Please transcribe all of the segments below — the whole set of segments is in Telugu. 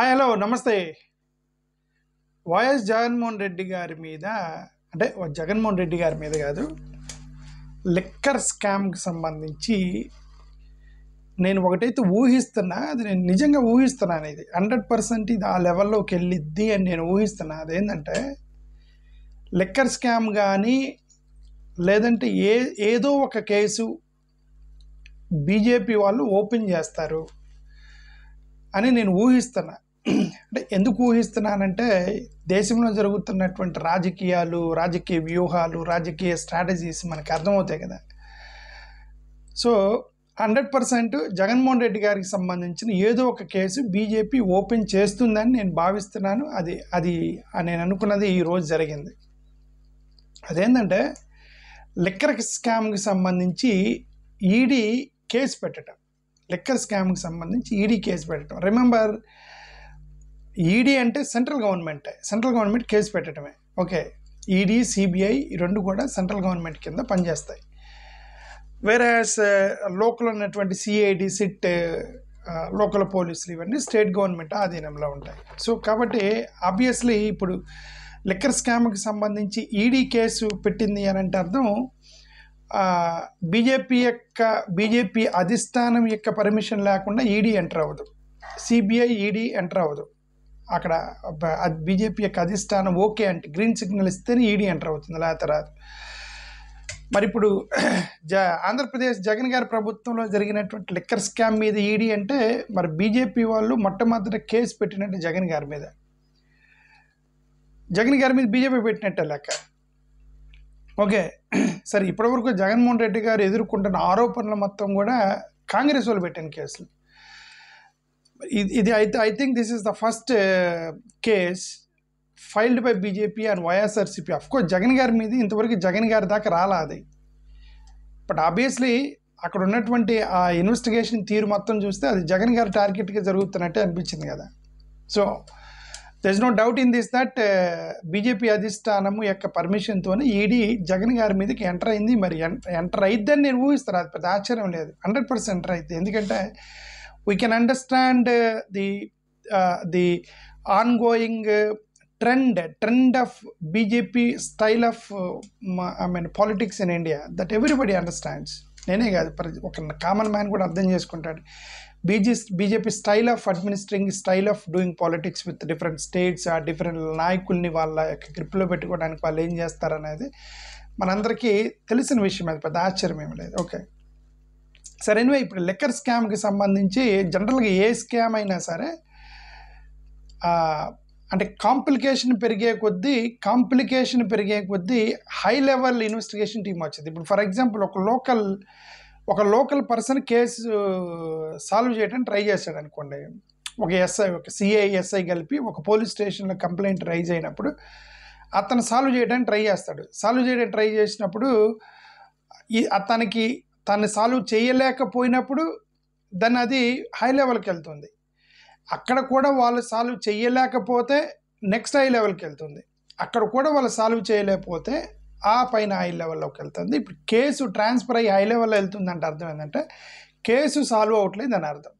హాయ్ హలో నమస్తే. వైఎస్ జగన్మోహన్ రెడ్డి గారి మీద అంటే జగన్మోహన్ రెడ్డి గారి మీద కాదు, లిక్కర్ స్కామ్కి సంబంధించి నేను ఒకటైతే ఊహిస్తున్నా, అది నేను నిజంగా ఊహిస్తున్నాను. ఇది 100% ఇది ఆ లెవెల్లోకి వెళ్ళిద్ది అని నేను ఊహిస్తున్నా. అదేంటంటే లిక్కర్ స్కామ్ కానీ లేదంటే ఏదో ఒక కేసు బీజేపీ వాళ్ళు ఓపెన్ చేస్తారు అని నేను ఊహిస్తున్నా. అంటే ఎందుకు ఊహిస్తున్నానంటే దేశంలో జరుగుతున్నటువంటి రాజకీయాలు, రాజకీయ వ్యూహాలు, రాజకీయ స్ట్రాటజీస్ మనకు అర్థమవుతాయి కదా. సో 100% జగన్మోహన్ రెడ్డి గారికి సంబంధించిన ఏదో ఒక కేసు బీజేపీ ఓపెన్ చేస్తుందని నేను భావిస్తున్నాను. అది నేను అనుకున్నది ఈరోజు జరిగింది. అదేంటంటే లిక్కర్ స్కామ్కి సంబంధించి ఈడీ కేసు పెట్టడం. లిక్కర్ స్కామ్కి సంబంధించి ఈడీ కేసు పెట్టడం. రిమెంబర్, ఈడీ అంటే సెంట్రల్ గవర్నమెంట్ కేసు పెట్టడమే. ఓకే, ఈడీ, సిబిఐ ఈ రెండు కూడా సెంట్రల్ గవర్నమెంట్ కింద పనిచేస్తాయి. వేరేస్ లోకల్ ఉన్నటువంటి సిఐడి, సిట్, లోకల్ పోలీసులు ఇవన్నీ స్టేట్ గవర్నమెంట్ ఆధీనంలో ఉంటాయి. సో కాబట్టి ఆబ్వియస్లీ ఇప్పుడు లిక్కర్ స్కామ్కి సంబంధించి ఈడీ కేసు పెట్టింది అని అంటే అర్థం బీజేపీ అధిష్టానం యొక్క పర్మిషన్ లేకుండా ఈడీ ఎంటర్ అవ్వదు, సిబిఐ ఈడీ ఎంటర్ అవ్వదు. అక్కడ బీజేపీ యొక్క అధిష్టానం ఓకే అంటే గ్రీన్ సిగ్నల్ ఇస్తేనే ఈడీ ఎంటర్ అవుతుంది, లేకపోతే రాదు. మరి ఇప్పుడు ఆంధ్రప్రదేశ్ జగన్ గారి ప్రభుత్వంలో జరిగినటువంటి లిక్కర్ స్కామ్ మీద ఈడీ అంటే మరి బీజేపీ వాళ్ళు మొట్టమొదటి కేసు పెట్టినట్టు జగన్ గారి మీద బీజేపీ పెట్టినట్టే లెక్క. ఓకే, సరే, ఇప్పటివరకు జగన్మోహన్ రెడ్డి గారు ఎదుర్కొంటున్న ఆరోపణలు మొత్తం కూడా కాంగ్రెస్ వాళ్ళు పెట్టిన కేసులు. ఇది అయితే I think this is the first case filed by BJP and YSRCP. Of course Jagan గారి మీద ఇంతవరకు జగన్ గారి దాకా రాలా అది. బట్ ఆబ్వియస్లీ అక్కడ ఉన్నటువంటి ఆ ఇన్వెస్టిగేషన్ తీరు మొత్తం చూస్తే అది జగన్ గారి టార్గెట్గా జరుగుతున్నట్టే అనిపించింది కదా. So there is no doubt in this that BJP అధిష్టానము యొక్క పర్మిషన్తోనే ఈడీ జగన్ గారి మీదకి ఎంటర్ అయింది. మరి ఎంటర్ అయిద్దని నేను ఊహిస్తాను, అది పెద్ద ఆశ్చర్యం లేదు. 100% ఎంటర్ అయితే, ఎందుకంటే we can understand the ongoing trend of BJP style of politics in India that everybody understands. నేనే కాదు, ఒక కామన్ మ్యాన్ కూడా అర్థం చేసుకుంటాడు. BJP style of administering, style of doing politics with different states, ఆ డిఫరెంట్ నాయకుల్ని వాళ్ళ యొక్క గ్రిప్లో పెట్టుకోవడానికి వాళ్ళు ఏం చేస్తారనేది మనందరికీ తెలిసిన విషయం, అది పెద్ద ఆశ్చర్యం ఏమి లేదు. ఓకే, సరే, ఎనివే ఇప్పుడు లిక్కర్ స్కామ్కి సంబంధించి జనరల్గా ఏ స్కామ్ అయినా సరే అంటే కాంప్లికేషన్ పెరిగే కొద్దీ హై లెవెల్ ఇన్వెస్టిగేషన్ టీమ్ వచ్చింది. ఇప్పుడు ఫర్ ఎగ్జాంపుల్ ఒక లోకల్ పర్సన్ కేసు సాల్వ్ చేయడానికి ట్రై చేశాడు అనుకోండి. ఒక సిఐ, ఎస్ఐ కలిపి ఒక పోలీస్ స్టేషన్లో కంప్లైంట్ రైజ్ అయినప్పుడు అతను సాల్వ్ చేయడానికి ట్రై చేసినప్పుడు తను సాల్వ్ చేయలేకపోయినప్పుడు దాన్ని అది హై లెవెల్కి వెళ్తుంది. అక్కడ కూడా వాళ్ళు సాల్వ్ చేయలేకపోతే నెక్స్ట్ హై లెవెల్కి వెళ్తుంది. అక్కడ కూడా వాళ్ళు సాల్వ్ చేయలేకపోతే ఆ పైన హై లెవెల్లోకి వెళ్తుంది. ఇప్పుడు కేసు ట్రాన్స్ఫర్ అయ్యి హై లెవెల్లో వెళ్తుందంటే అర్థం ఏంటంటే కేసు సాల్వ్ అవ్వట్లేదు అని అర్థం,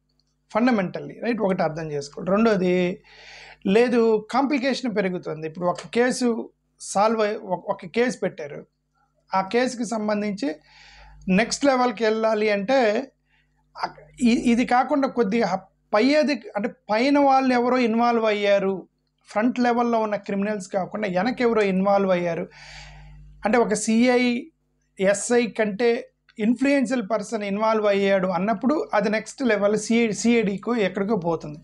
ఫండమెంటల్లీ, రైట్? ఒకటి అర్థం చేసుకోండి. రెండోది, లేదు, కాంప్లికేషన్ పెరుగుతుంది. ఇప్పుడు ఒక కేసు పెట్టారు, ఆ కేసుకి సంబంధించి నెక్స్ట్ లెవెల్కి వెళ్ళాలి అంటే ఇది కాకుండా కొద్దిగా అంటే పైన వాళ్ళు ఎవరో ఇన్వాల్వ్ అయ్యారు, ఫ్రంట్ లెవెల్లో ఉన్న క్రిమినల్స్ కాకుండా వెనకెవరో ఇన్వాల్వ్ అయ్యారు అంటే ఒక సిఐ, ఎస్ఐ కంటే ఇన్ఫ్లుయెన్షియల్ పర్సన్ ఇన్వాల్వ్ అయ్యాడు అన్నప్పుడు అది నెక్స్ట్ లెవెల్ సిఐడికో ఎక్కడికో పోతుంది.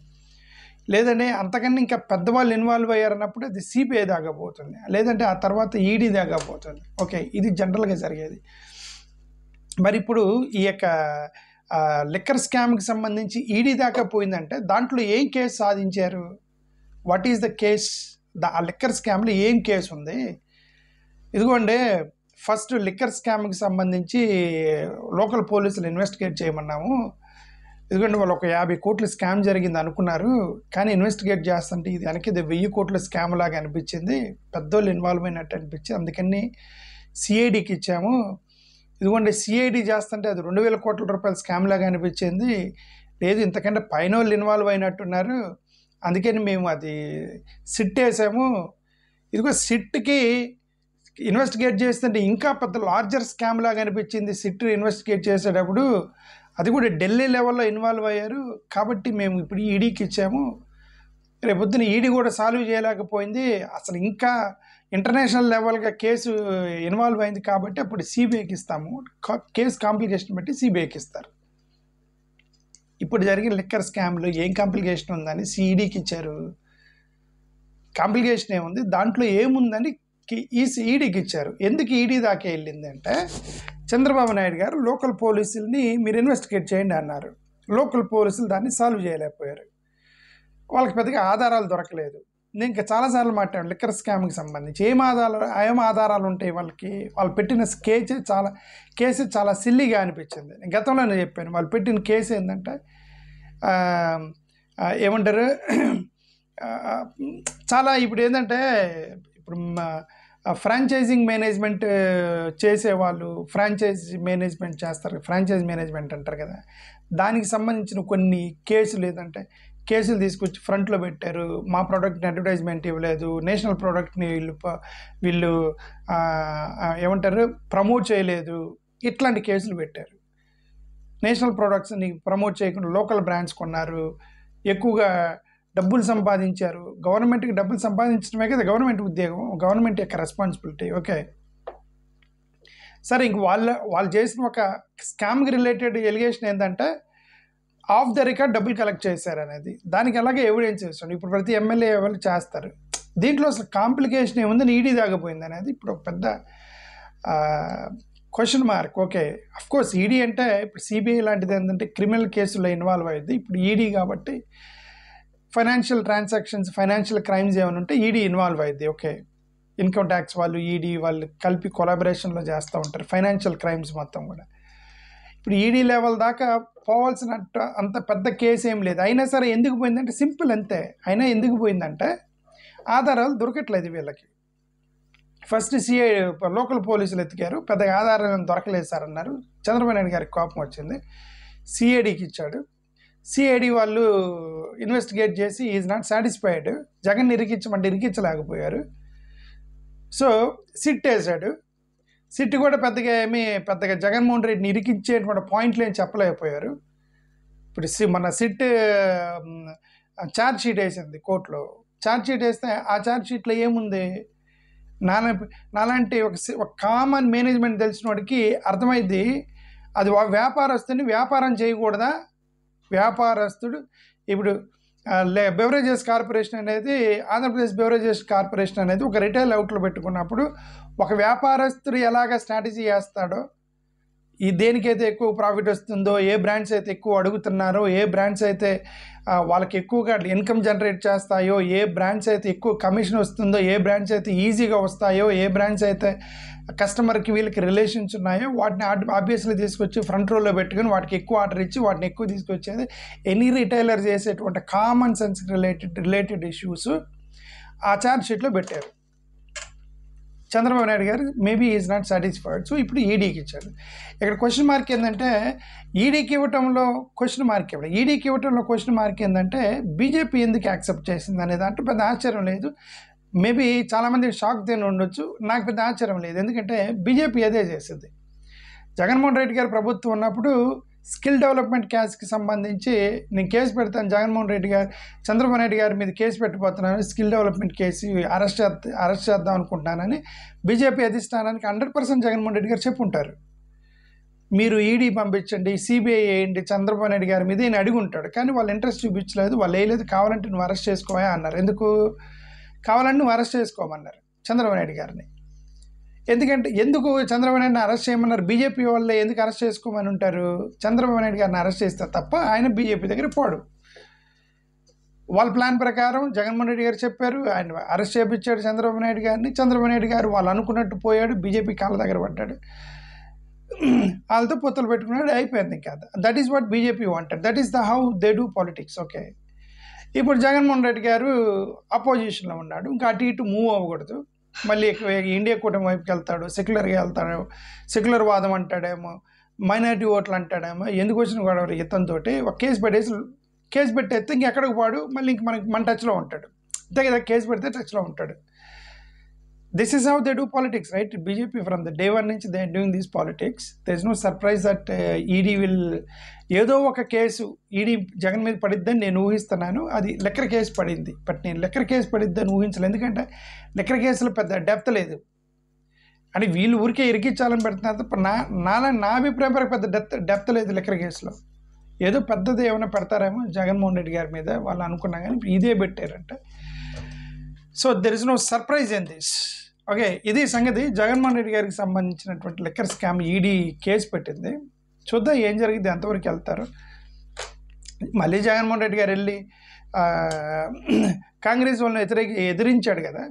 లేదంటే అంతకన్నా ఇంకా పెద్దవాళ్ళు ఇన్వాల్వ్ అయ్యారన్నప్పుడు అది సిబిఐ దాకా పోతుంది, లేదంటే ఆ తర్వాత ఈడీ దాకా పోతుంది. ఓకే, ఇది జనరల్గా జరిగేది. మరి ఇప్పుడు ఈ యొక్క లిక్కర్ స్కామ్కి సంబంధించి ఈడీ దాకా పోయిందంటే దాంట్లో ఏం కేసు సాధించారు? What is the case? ఆ లిక్కర్ స్కామ్లో ఏం కేసు ఉంది? ఇదిగోండి, ఫస్ట్ లిక్కర్ స్కామ్కి సంబంధించి లోకల్ పోలీసులు ఇన్వెస్టిగేట్ చేయమన్నాము. ఇదిగోండి, వాళ్ళు ఒక 50 కోట్ల స్కామ్ జరిగింది అనుకున్నారు, కానీ ఇన్వెస్టిగేట్ చేస్తుంటే ఇది వెనక్కి 1000 కోట్ల స్కామ్ లాగా అనిపించింది, పెద్దోళ్ళు ఇన్వాల్వ్ అయినట్టు అనిపించింది, అందుకని సిఐడికి ఇచ్చాము. ఇదిగోండి, సిఐడి చేస్తుంటే అది 2000 కోట్ల రూపాయల స్కామ్ లాగా అనిపించింది, లేదు ఇంతకంటే పైన వాళ్ళు ఇన్వాల్వ్ అయినట్టున్నారు, అందుకని మేము అది సిట్ వేసాము. ఇదిగో సిట్కి ఇన్వెస్టిగేట్ చేస్తుంటే ఇంకా పెద్ద లార్జర్ స్కామ్ లాగా అనిపించింది. సిట్ ఇన్వెస్టిగేట్ చేసేటప్పుడు అది కూడా ఢిల్లీ లెవెల్లో ఇన్వాల్వ్ అయ్యారు. కాబట్టి మేము ఇప్పుడు ఈడీకి ఇచ్చాము. రేపొద్దున ఈడీ కూడా సాల్వ్ చేయలేకపోయింది, అసలు ఇంకా ఇంటర్నేషనల్ లెవెల్గా కేసు ఇన్వాల్వ్ అయింది కాబట్టి అప్పుడు సిబిఐకి ఇస్తాము. కేసు కాంప్లికేషన్ బట్టి సిబిఐకి ఇస్తారు. ఇప్పుడు జరిగిన లిక్కర్ స్కామ్లో ఏం కాంప్లికేషన్ ఉందని ఈడీకి ఇచ్చారు. కాంప్లికేషన్ ఏముంది దాంట్లో, ఏముందని ఈడీకి ఇచ్చారు. ఎందుకు ఈడీ దాకా వెళ్ళిందంటే, చంద్రబాబు నాయుడు గారు లోకల్ పోలీసుల్ని మీరు ఇన్వెస్టిగేట్ చేయండి అన్నారు. లోకల్ పోలీసులు దాన్ని సాల్వ్ చేయలేకపోయారు. వాళ్ళకి పెద్దగా ఆధారాలు దొరకలేదు. నేను ఇంకా చాలాసార్లు మాట్లాడాను లిక్కర్ స్కామ్కి సంబంధించి ఏం ఆధారాలు ఉంటాయి వాళ్ళకి. వాళ్ళు పెట్టిన కేసు చాలా సిల్లీగా అనిపించింది. నేను గతంలోనే చెప్పాను, వాళ్ళు పెట్టిన కేసు ఏంటంటే ఏమంటారు, చాలా ఇప్పుడు ఏంటంటే, ఇప్పుడు ఫ్రాంచైజింగ్ మేనేజ్మెంట్ చేసేవాళ్ళు ఫ్రాంచైజ్ మేనేజ్మెంట్ చేస్తారు, ఫ్రాంచైజ్ మేనేజ్మెంట్ అంటారు కదా, దానికి సంబంధించిన కొన్ని కేసులు తీసుకొచ్చి ఫ్రంట్లో పెట్టారు. మా ప్రోడక్ట్ని అడ్వర్టైజ్మెంట్ ఇవ్వలేదు, నేషనల్ ప్రోడక్ట్ని వీళ్ళు ఏమంటారు ప్రమోట్ చేయలేదు, ఇట్లాంటి కేసులు పెట్టారు. నేషనల్ ప్రోడక్ట్స్ని ప్రమోట్ చేయకుండా లోకల్ బ్రాండ్స్ కొన్నారు, ఎక్కువగా డబ్బులు సంపాదించారు. గవర్నమెంట్కి డబ్బులు సంపాదించడమే కదా గవర్నమెంట్ ఉద్యోగం, గవర్నమెంట్ యొక్క రెస్పాన్సిబిలిటీ. ఓకే, సరే, ఇంక వాళ్ళు చేసిన ఒక స్కామ్కి రిలేటెడ్ ఎలిగేషన్ ఏంటంటే ఆఫ్ ద రికార్డ్ డబ్బులు కలెక్ట్ చేశారు అనేది. దానికి అలాగే ఎవిడెన్స్ ఇస్తాడు. ఇప్పుడు ప్రతి ఎమ్మెల్యే వాళ్ళు చేస్తారు. దీంట్లో అసలు కాంప్లికేషన్ ఏముందని ఈడీ దాకపోయింది అనేది ఇప్పుడు పెద్ద question mark. Okay, of course ED అంటే ఇప్పుడు సిబిఐ లాంటిది ఏంటంటే క్రిమినల్ కేసుల్లో ఇన్వాల్వ్ అయ్యింది. ఇప్పుడు ఈడీ కాబట్టి ఫైనాన్షియల్ ట్రాన్సాక్షన్స్, ఫైనాన్షియల్ క్రైమ్స్ ఏమైనా ఉంటే ఈడీ ఇన్వాల్వ్ అయ్యింది. ఓకే, ఇన్కమ్ ట్యాక్స్ వాళ్ళు, ఈడీ వాళ్ళు కలిపి కొలాబరేషన్లో చేస్తూ ఉంటారు ఫైనాన్షియల్ క్రైమ్స్ మొత్తం కూడా. ఇప్పుడు ఈడీ లెవెల్ దాకా పోవాల్సిన అంత పెద్ద కేసు ఏం లేదు. అయినా సరే ఎందుకు పోయిందంటే సింపుల్ అంతే. అయినా ఎందుకు పోయిందంటే ఆధారాలు దొరకట్లేదు వీళ్ళకి. ఫస్ట్ లోకల్ పోలీసులు ఎత్తికారు, పెద్దగా ఆధారాలు దొరకలేదు సార్ అన్నారు. చంద్రబాబు నాయుడు గారికి కోపం వచ్చింది, సిఐడికి ఇచ్చాడు. సిఐడి వాళ్ళు ఇన్వెస్టిగేట్ చేసి ఈజ్ నాట్ సాటిస్ఫైడ్, జగన్ ఇరికించమంటే ఇరికించలేకపోయారు. సో సిట్ వేసాడు. సిట్ కూడా పెద్దగా జగన్మోహన్ రెడ్డిని ఇరికించేటువంటి పాయింట్లు ఏం చెప్పలేకపోయారు. ఇప్పుడు మన సిట్ ఛార్జ్ షీట్ వేసింది కోర్టులో. ఛార్జ్ షీట్ వేస్తే ఆ ఛార్జ్ షీట్లో ఏముంది, నాలాంటి ఒక కామన్ మేనేజ్మెంట్ తెలిసిన వాడికి అర్థమైంది, అది వ్యాపారస్తుని వ్యాపారం చేయకూడదా. వ్యాపారస్తుడు ఇప్పుడు బెవరేజెస్ కార్పొరేషన్ అనేది, ఆంధ్రప్రదేశ్ బెవరేజెస్ కార్పొరేషన్ అనేది ఒక రిటైల్ అవుట్లో పెట్టుకున్నప్పుడు ఒక వ్యాపారస్తుడు ఎలాగ స్ట్రాటజీ చేస్తాడో, దేనికైతే ఎక్కువ ప్రాఫిట్ వస్తుందో, ఏ బ్రాండ్స్ అయితే ఎక్కువ అడుగుతున్నారో, ఏ బ్రాండ్స్ అయితే వాళ్ళకి ఎక్కువగా ఇన్కమ్ జనరేట్ చేస్తాయో, ఏ బ్రాండ్స్ అయితే ఎక్కువ కమిషన్ వస్తుందో, ఏ బ్రాండ్స్ అయితే ఈజీగా వస్తాయో, ఏ బ్రాండ్స్ అయితే కస్టమర్కి వీళ్ళకి రిలేషన్స్ ఉన్నాయో వాటిని ఆబ్వియస్లీ తీసుకొచ్చి ఫ్రంట్ రోల్లో పెట్టుకుని వాటికి ఎక్కువ ఆర్డర్ ఇచ్చి వాటిని ఎక్కువ తీసుకొచ్చేది ఎనీ రిటైలర్ చేసేటువంటి కామన్ సెన్స్ రిలేటెడ్ ఇష్యూస్ ఆ ఛార్జ్ షీట్లో పెట్టారు. చంద్రబాబు నాయుడు గారు maybe is not satisfied. So ఇప్పుడు ఈడీకి ఇచ్చారు. ఇక్కడ క్వశ్చన్ మార్క్ ఏంటంటే ఈడీకి ఇవ్వటంలో క్వశ్చన్ మార్క్ ఏంటంటే బీజేపీ ఎందుకు యాక్సెప్ట్ చేసింది అనే దాంట్లో పెద్ద ఆశ్చర్యం లేదు. మేబీ చాలామంది షాక్ తిని ఉండొచ్చు, నాకు పెద్ద ఆశ్చర్యం లేదు. ఎందుకంటే బీజేపీ అదే చేసింది. జగన్మోహన్ రెడ్డి గారు ప్రభుత్వం ఉన్నప్పుడు స్కిల్ డెవలప్మెంట్ కేసుకి సంబంధించి నేను కేసు పెడతాను, చంద్రబాబు నాయుడు గారి మీద కేసు పెట్టిపోతున్నాను, స్కిల్ డెవలప్మెంట్ కేసు అరెస్ట్ చేద్దాం అనుకుంటున్నానని బీజేపీ అధిష్టానానికి 100% జగన్మోహన్ రెడ్డి గారు చెప్పుంటారు. మీరు ఈడీ పంపించండి, సిబిఐ వేయండి చంద్రబాబు నాయుడు గారి మీద ఈయన అడిగి ఉంటాడు. కానీ వాళ్ళు ఇంట్రెస్ట్ చూపించలేదు, వాళ్ళు వేయలేదు. కావాలంటే నువ్వు అరెస్ట్ చేసుకోవా అన్నారు. ఎందుకు కావాలంటే నువ్వు అరెస్ట్ చేసుకోమన్నారు చంద్రబాబు నాయుడు గారిని. ఎందుకు చంద్రబాబు నాయుడిని అరెస్ట్ చేయమన్నారు? బీజేపీ వాళ్ళే ఎందుకు అరెస్ట్ చేసుకోమని ఉంటారు? చంద్రబాబు నాయుడు గారిని అరెస్ట్ చేస్తారు తప్ప ఆయన బీజేపీ దగ్గర పోడు. వాళ్ళ ప్లాన్ ప్రకారం జగన్మోహన్ రెడ్డి గారు చెప్పారు, ఆయన అరెస్ట్ చేయించాడు చంద్రబాబు నాయుడు గారిని. చంద్రబాబు నాయుడు గారు వాళ్ళు అనుకున్నట్టు పోయాడు, బీజేపీ కాళ్ళ దగ్గర పడ్డాడు, వాళ్ళతో పొత్తులు పెట్టుకున్నాడు, అయిపోయింది. ఇంకా that is what BJP wanted, that is the how they do politics. Okay, ఇప్పుడు జగన్మోహన్ రెడ్డి గారు అపోజిషన్లో ఉన్నాడు, ఇంకా అటు ఇటు మూవ్ అవ్వకూడదు. మళ్ళీ ఇండియా కూటమి వైపుకి వెళ్తాడు, సెక్యులర్గా వెళ్తాడు, సెక్యులర్ వాదం అంటాడేమో, మైనారిటీ ఓట్లు అంటాడేమో, ఎందుకు వచ్చిన గొడవ ఇతనితోటి ఒక కేసు పెట్టేసి కేసు పెట్టేస్తే ఇంకెక్కడికి పోడు, మళ్ళీ ఇంక మన టచ్లో ఉంటాడు. అంతే కదా, కేసు పెడితే టచ్లో ఉంటాడు. This is how they do politics, right? BJP from the day 1 నుంచి they are doing these politics. There is no surprise that ED will, ఏదో ఒక కేసు ఈడీ జగన్ మీద పడిద్దని నేను ఊహిస్తున్నాను. అది లిక్కర్ కేసు పడింది, బట్ నేను లిక్కర్ కేసు పడిద్దని ఊహించలేదు. ఎందుకంటే లిక్కర్ కేసులో పెద్ద డెప్త్ లేదు అని వీళ్ళు ఊరికే ఇరికించాలని పెడుతున్నారు తప్ప నా అభిప్రాయం ప్రకారం పెద్ద డెప్త్ లేదు లిక్కర్ కేసులో. ఏదో పెద్దది ఏమైనా పెడతారేమో జగన్మోహన్ రెడ్డి గారి మీద వాళ్ళు అనుకున్నా, కానీ ఇదే పెట్టారంట. So there is no surprise in this. Okay, ఇది సంగతి. జగన్మోహన్ రెడ్డి గారికి సంబంధించినటువంటి లిక్కర్ స్కామ్ ఈడీ కేసు పెట్టింది. చూద్దాం ఏం జరిగింది, ఎంతవరకు వెళ్తారు. మళ్ళీ జగన్మోహన్ రెడ్డి గారు వెళ్ళి కాంగ్రెస్ వాళ్ళని ఎదిరించాడు కదా.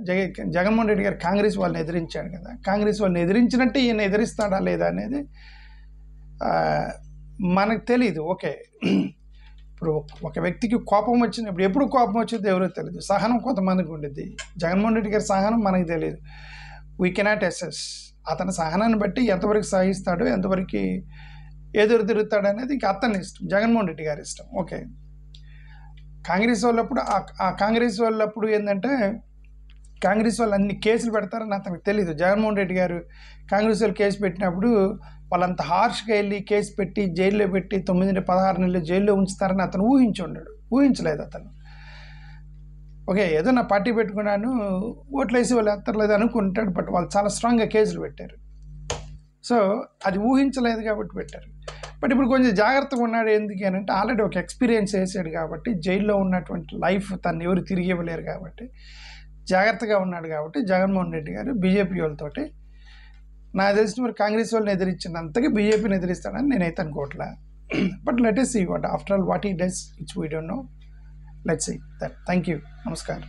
జగన్మోహన్ రెడ్డి గారు కాంగ్రెస్ వాళ్ళని ఎదిరించాడు కదా. కాంగ్రెస్ వాళ్ళని ఎదిరించినట్టు ఈయన ఎదిరిస్తాడా లేదా అనేది మనకు తెలీదు. ఓకే, ఇప్పుడు ఒక వ్యక్తికి కోపం వచ్చినప్పుడు, ఎప్పుడు కోపం వచ్చింది ఎవరో తెలియదు. సహనం కొంతమందికి ఉండేది. జగన్మోహన్ రెడ్డి గారి సహనం మనకు తెలియదు. We cannot assess. అతని సహనాన్ని బట్టి ఎంతవరకు సహిస్తాడు, ఎంతవరకు ఎదురు తిరుగుతాడు అనేది ఇంకా అతని ఇష్టం, జగన్మోహన్ రెడ్డి గారి ఇష్టం. ఓకే, కాంగ్రెస్ వాళ్ళప్పుడు ఆ కాంగ్రెస్ వాళ్ళప్పుడు ఏంటంటే కాంగ్రెస్ వాళ్ళు అన్ని కేసులు పెడతారని అతనికి తెలీదు. జగన్మోహన్ రెడ్డి గారు కాంగ్రెస్ వాళ్ళు కేసు పెట్టినప్పుడు వాళ్ళంత హార్ష్గా వెళ్ళి కేసు పెట్టి జైల్లో పెట్టి 9-16 నెలలు జైల్లో ఉంచుతారని అతను ఊహించలేదు అతను. ఓకే, ఏదో నా పార్టీ పెట్టుకున్నాను, ఓట్లు వేసి వాళ్ళు ఎత్తలేదు అనుకుంటాడు. బట్ వాళ్ళు చాలా స్ట్రాంగ్గా కేసులు పెట్టారు. సో అది ఊహించలేదు కాబట్టి పెట్టారు. బట్ ఇప్పుడు కొంచెం జాగ్రత్తగా ఉన్నాడు. ఎందుకు అని అంటే ఆల్రెడీ ఒక ఎక్స్పీరియన్స్ వేసాడు కాబట్టి, జైల్లో ఉన్నటువంటి లైఫ్ తను ఎవరు తిరిగి ఇవ్వలేరు కాబట్టి జాగ్రత్తగా ఉన్నాడు. కాబట్టి జగన్మోహన్ రెడ్డి గారు బీజేపీ వాళ్ళతోటి నాకు తెలిసిన మరి కాంగ్రెస్ వాళ్ళని ఎదిరించినంతగా బీజేపీని ఎదిరిస్తాడని నేనైతే అనుకోవట్లే. But let us see what after all what he does, which we don't know. Let's see that. Thank you. Namaskar.